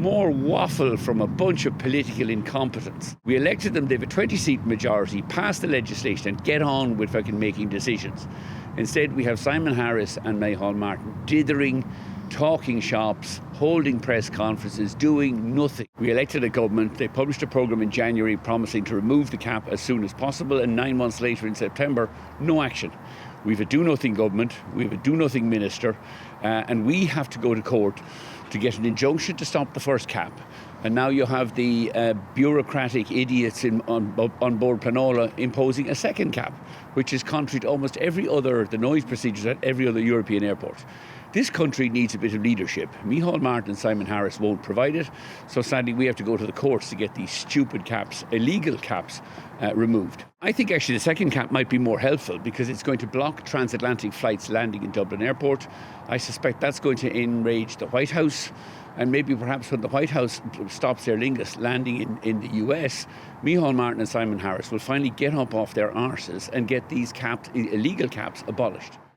More waffle from a bunch of political incompetents. We elected them, they have a 20-seat majority, pass the legislation and get on with fucking making decisions. Instead, we have Simon Harris and Micheál Martin dithering, talking shops, holding press conferences, doing nothing. We elected a government, they published a programme in January promising to remove the cap as soon as possible, and 9 months later in September, no action. We have a do-nothing government, we have a do-nothing minister, and we have to go to court to get an injunction to stop the first cap. And now you have the bureaucratic idiots on board Planola imposing a second cap, which is contrary to almost the noise procedures at every other European airport. This country needs a bit of leadership. Micheál Martin and Simon Harris won't provide it, so sadly we have to go to the courts to get these stupid caps, illegal caps, removed. I think actually the second cap might be more helpful because it's going to block transatlantic flights landing in Dublin Airport. I suspect that's going to enrage the White House, and maybe perhaps when the White House stops Aer Lingus landing in the US, Micheál Martin and Simon Harris will finally get up off their arses and get these illegal caps abolished.